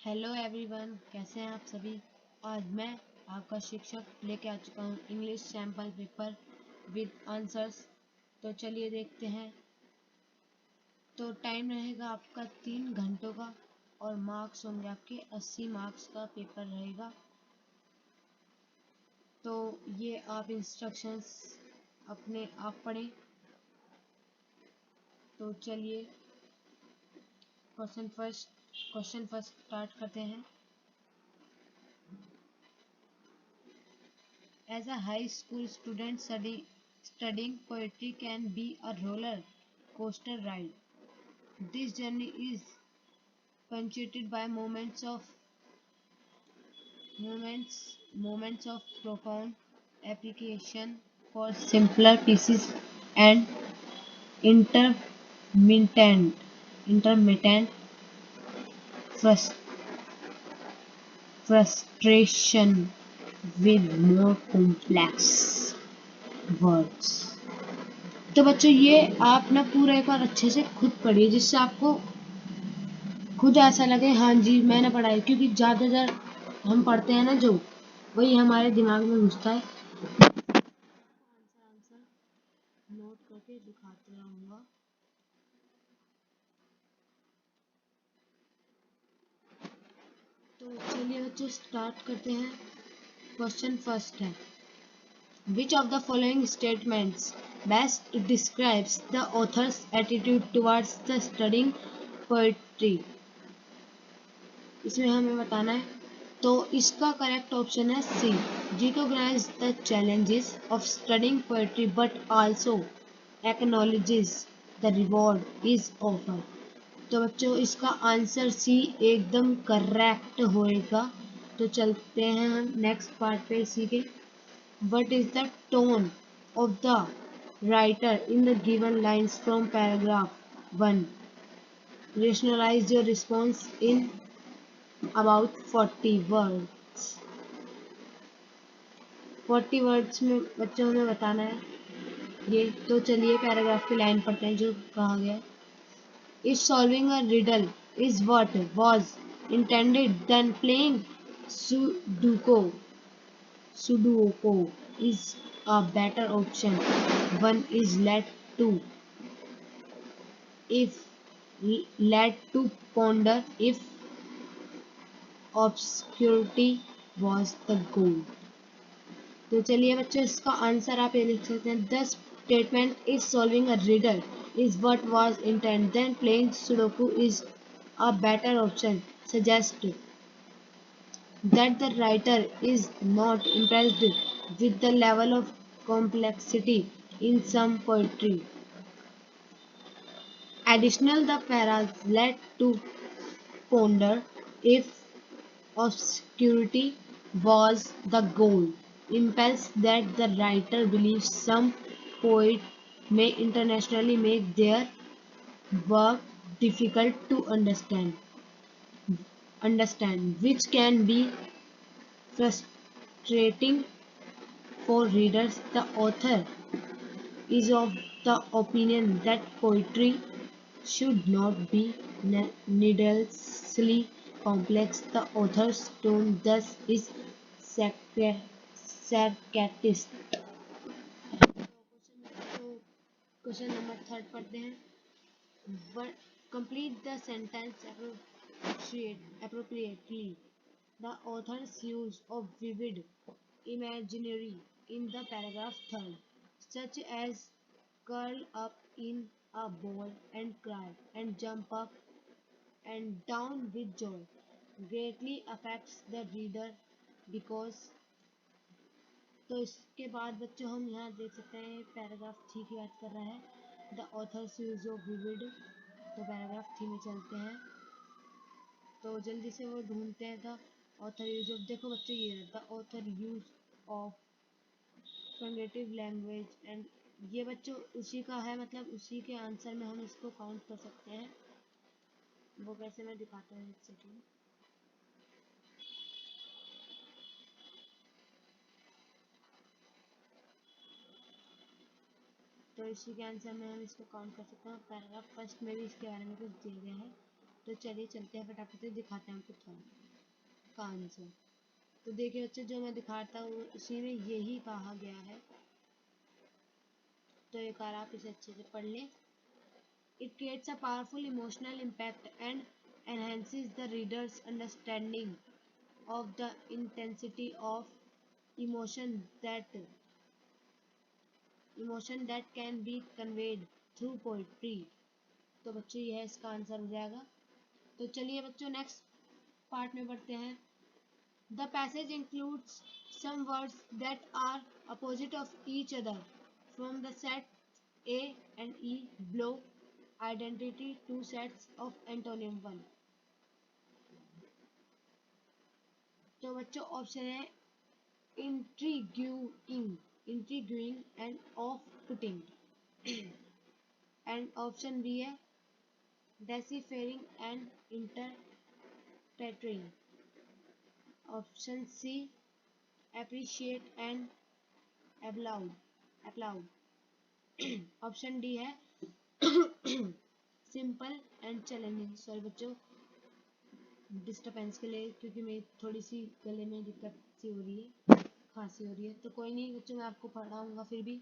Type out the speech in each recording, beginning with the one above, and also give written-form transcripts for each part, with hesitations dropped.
Hello everyone, कैसे हैं आप सभी। आज मैं आपका शिक्षक लेके आ चुका हूँ English sample paper with answers. तो चलिए देखते हैं। तो टाइम रहेगा आपका 3 घंटों का और मार्क्स होंगे आपके 80 मार्क्स का पेपर रहेगा। तो ये आप इंस्ट्रक्शंस अपने आप पढ़ें। तो चलिए क्वेश्चन फर्स्ट स्टार्ट करते हैं। As a high school student, studying poetry can be a roller coaster ride. This journey is punctuated by moments of profound application for simpler pieces and intermittent frus- frustration with more complex words. तो बच्चों ये आप ना पूरा एक बार अच्छे से खुद पढ़िए, जिससे आपको खुद ऐसा लगे हाँ जी मैंने पढ़ा है, क्योंकि ज़्यादातर हम पढ़ते हैं ना जो वही हमारे दिमाग में घुसता है। आंसर नोट करके दिखाते रहूँगा। तो चलिए बच्चों स्टार्ट करते हैं। क्वेश्चन फर्स्ट है, Which of the following statements best describes the author's attitude towards the studying poetry? इसमें हमें बताना है। तो इसका करेक्ट ऑप्शन है C, recognise the challenges of studying poetry but also acknowledges the reward is offer. तो बच्चों इसका आंसर सी एकदम करेक्ट होएगा। तो चलते हैं हम नेक्स्ट पार्ट पे इसी के। What is the tone of the writer in the given lines from paragraph 1? Rationalize your response in about 40 words। 40 words में बच्चों हमें बताना है ये। तो चलिए पैराग्राफ की लाइन पढ़ते हैं जो कहा गया है। If solving a riddle is what was intended than playing Sudoku is a better option. One is led to ponder if obscurity was the goal। तो चलिए बच्चों इसका आंसर आप ये लिख सकते हैं। The statement is solving a riddle is what was intent than playing sudoku is a better option suggest that the writer is not impressed with the level of complexity in some poetry। Additional the paras led to ponder if obscurity was the goal, impels that the writer believes some poet may internationally make their work difficult to understand, which can be frustrating for readers. The author is of the opinion that poetry should not be needlessly complex. The author's tone thus is sarcastic। Question number third पढ़ते हैं। Complete the sentence appropriately. The author's use of vivid imaginary in the paragraph third, such as curl up in a ball and cry and jump up and down with joy, greatly affects the reader because। तो इसके बाद बच्चों हम यहाँ देख सकते हैं paragraph three की बात कर रहा है। The author's use of vivid. तो पैराग्राफ थ्री में चलते हैं। तो जल्दी से वो ढूंढते हैं द ऑथर यूज ऑफ। देखो बच्चों ये है the author use of cognitive language and ये बच्चों उसी का है, मतलब उसी के आंसर में हम इसको काउंट कर सकते हैं। वो कैसे मैं दिखाता हूँ एक सेकेंड। तो इसी के आंसर में हम इसको काउंट कर सकते हैं। पैराग्राफ फर्स्ट में भी इसके बारे में कुछ दिया गया है। तो चलिए चलते हैं, फटाफट से दिखाते हैं आपको थर्ड का आंसर। तो देखिए बच्चे, जो मैं दिखाता हूँ उसी में यही कहा गया है, तो एक बार आप इसे अच्छे से पढ़ लें। It creates a powerful emotional impact and enhances the reader's understanding of the intensity of emotion that emotion that can be conveyed through poetry। तो बच्चों यह इसका आंसर हो जाएगा। तो चलिए बच्चों नेक्स्ट पार्ट में बढ़ते हैं। The passage includes some words that are opposite of each other from the set A and E below identity two sets of antonym 1। तो बच्चों ऑप्शन है intriguing, intriguing and off-putting and option B है deciphering and interpreting, option C appreciate and applaud, option D है simple and challenging. Sorry बच्चों disturbance के लिए, क्योंकि मेरी थोड़ी सी गले में दिक्कत सी हो रही है, खांसी हो रही है, तो कोई नहीं बच्चों, मैं आपको पढ़ाऊंगा फिर भी।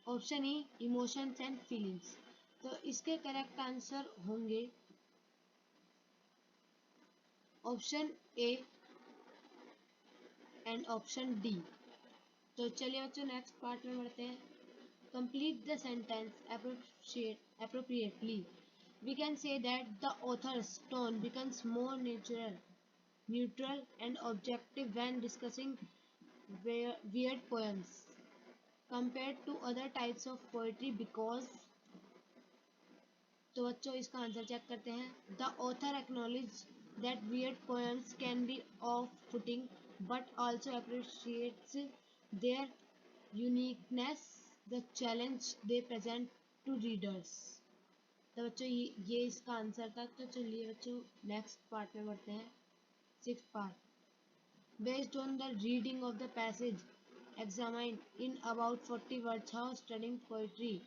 Option E emotions and feelings, तो इसके करेक्ट आंसर होंगे option A and option D. तो चलिए बच्चों नेक्स्ट पार्ट में बढ़ते हैं। Complete the sentence appropriately। We can say that the author's tone becomes more neutral and objective when discussing weird poems compared to other types of poetry because। तो बच्चों इसका answer check करते हैं। The author acknowledge that weird poems can be off putting but also appreciates their uniqueness the challenge they present to readers. तो बच्चों ये इसका answer था। तो चलिए बच्चों नेक्स्ट पार्ट में बढ़ते हैं, sixth part. Based on the reading of the passage examined in about 40 words how studying poetry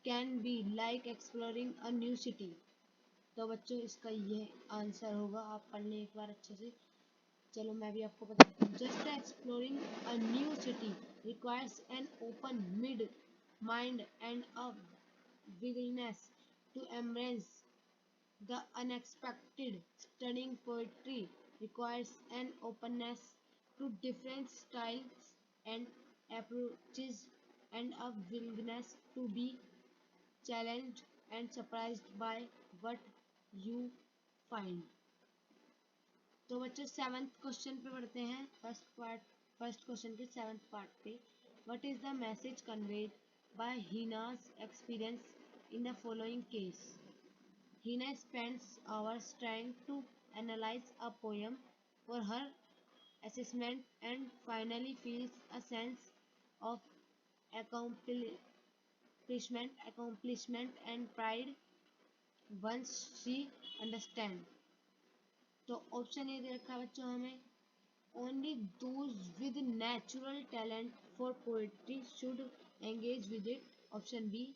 can be like exploring a new city. तो बच्चों इसका ये आंसर होगा, आप पढ़ लें एक बार अच्छे से। चलो मैं भी आपको बताता हूँ। Just exploring a new city requires an open mid mind and a willingness to embrace the unexpected। Studying poetry requires an openness to different styles and approaches and a willingness to be challenged and surprised by what you find। तो बच्चों seventh question पे बढ़ते हैं, first question के seventh part पे। What is the message conveyed by Heena's experience in the following case. Heena spends hours trying to analyze a poem for her assessment and finally feels a sense of accomplishment and pride once she understand। तो option A दे रखा है बच्चों हमें, only those with natural talent for poetry should engage with it. Option B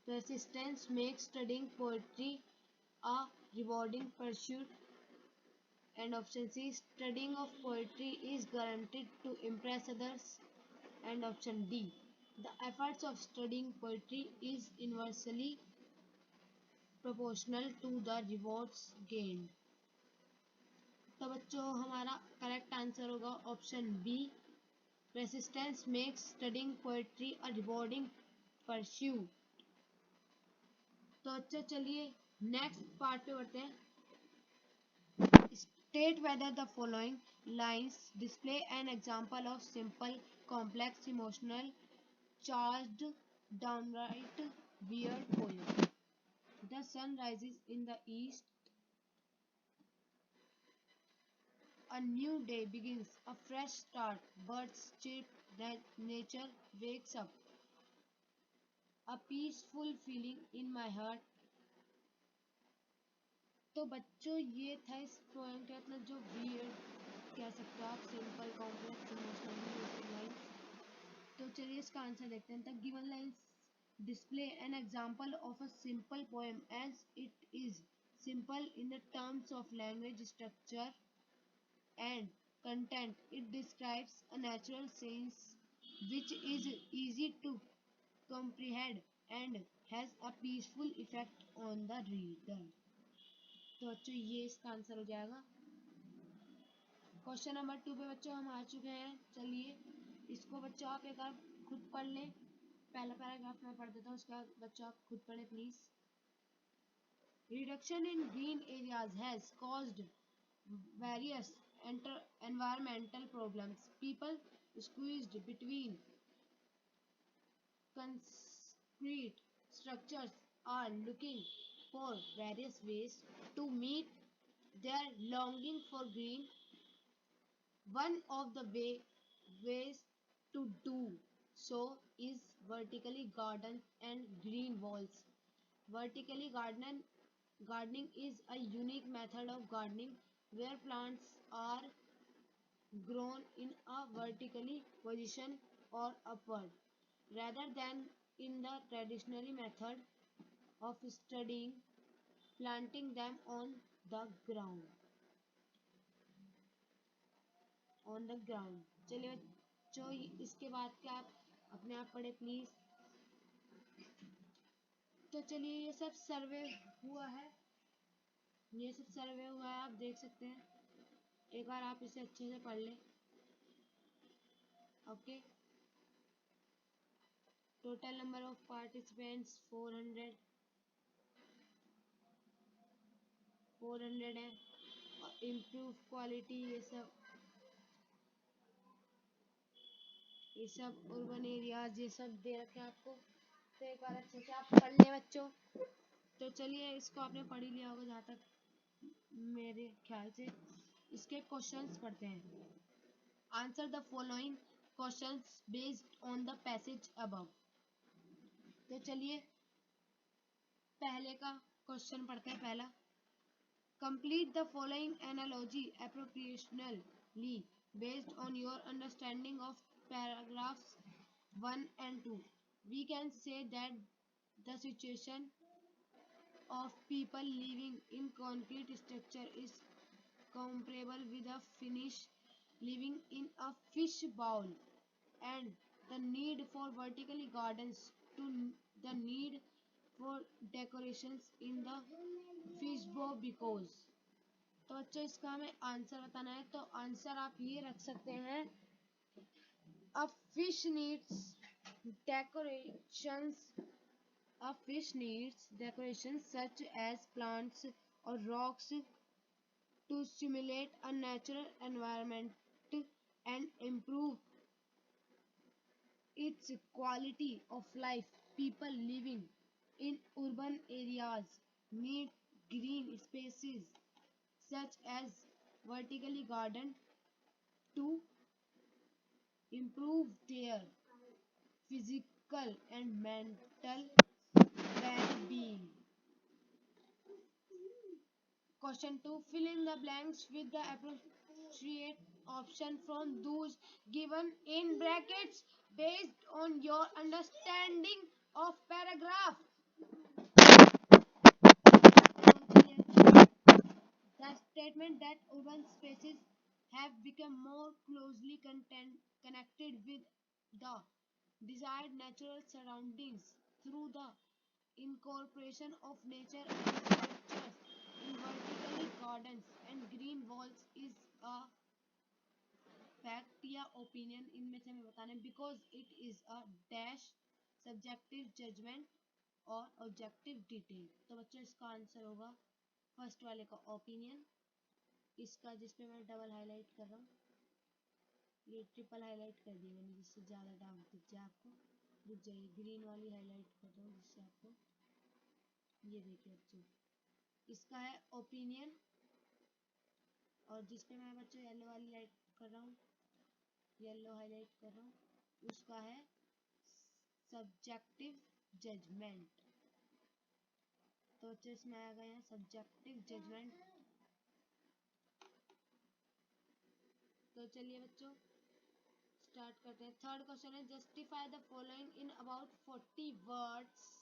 persistence makes studying poetry a rewarding pursuit, and option C studying of poetry is guaranteed to impress others, and option D the efforts of studying poetry is inversely proportional to the rewards gained। तो बच्चों हमारा correct answer होगा option B resistance makes studying poetry a rewarding pursuit. तो अच्छा चलिए next part पे बढ़ते हैं। State whether the following lines display an example of simple complex emotional charged downright weird poem. The sun rises in the east, a new day begins, a fresh start, birds chirp, nature wakes up, a peaceful feeling in my heart। तो बच्चों ये था इस poem का मतलब जो weird कह सकते हो आप, सिंपल कॉम्प्लेक्स इमोशनली लाइंस। तो चलिए इसका आंसर देखते हैं। The given lines display an example of a simple poem as it is simple in the terms of language structure and content. It describes a natural sense which is easy to comprehend and has a peaceful effect on the reader. तो बच्चों ये इसका answer हो जाएगा। Question number 2 पे बच्चों हम आ चुके हैं। चलिए इसको बच्चों आप एक बार खुद पढ़ लें। पहला पैराग्राफ मैं पढ़ देता हूँ, उसके बाद बच्चों आप खुद पढ़ें please. Reduction in green areas has caused various environmental problems. People squeezed between concrete structures are looking for various ways to meet their longing for green. One of the ways to do so is vertically garden and green walls. Vertically gardening is a unique method of gardening where plants are grown in a vertically position or upward rather than in the traditional method of studying planting them on the ground. चलिए बच्चों इसके बाद क्या आप अपने आप पढ़े please. तो चलिए ये सब सर्वे हुआ है, आप देख सकते हैं। एक बार आप इसे अच्छे से पढ़ लें। Okay, total number of participants 400 है। इम्प्रूव क्वालिटी ये सब अर्बन एरियाज ये सब दे रखे हैं आपको। तो एक बार अच्छे से आप पढ़ लें बच्चों। तो चलिए इसको आपने पढ़ ही लिया होगा जहाँ तक मेरे ख्याल से। इसके क्वेश्चंस पढ़ते हैं। Answer the following questions based on the passage above. तो चलिए पहले का क्वेश्चन पढ़ते हैं। पहला, complete the following analogy appropriationally based on your understanding of paragraphs 1 and 2. We can say that the situation of people living in concrete structure is comparable with a fish living in a fish bowl, and the need for vertical gardens to the need for decorations in the fish bowl because। तो बच्चों इसका हमें answer बताना है। तो answer आप ये रख सकते हैं, a fish needs decorations such as plants or rocks to simulate a natural environment and improve its quality of life. People living in urban areas need green spaces such as vertically garden to improve their physical and mental well-being. Question 2. Fill in the blanks with the appropriate option from those given in brackets based on your understanding of paragraph. The statement that urban spaces have become more closely connected with the desired natural surroundings through the incorporation of nature and structures in vertically gardens and green walls is a fact या opinion इनमें से हमें बताना है। Because it is a dash subjective judgement और objective detail. तो बच्चों इसका आंसर होगा फर्स्ट वाले का ओपिनियन। इसका जिसपे मैं डबल हाईलाइट कर रहा हूँ, ये ट्रिपल हाईलाइट कर दिया मैंने जिससे ज़्यादा डार्क दिख जाए आपको। रुक जाइए, ग्रीन वाली हाईलाइट कर रहा हूँ जिससे आपको ये देखिए बच्चों, इसका है ओपिनियन। और जिसपे मैं बच्चों येलो वाली लाइट कर रहा हूँ, येलो हाईलाइट कर रहा हूँ, उसका है सब्जेक्टिव जजमेंट। तो बच्चों इसमें आ गया सब्जेक्टिव जजमेंट। तो चलिए बच्चों स्टार्ट करते हैं। थर्ड क्वेश्चन है justify the following in about 40 words.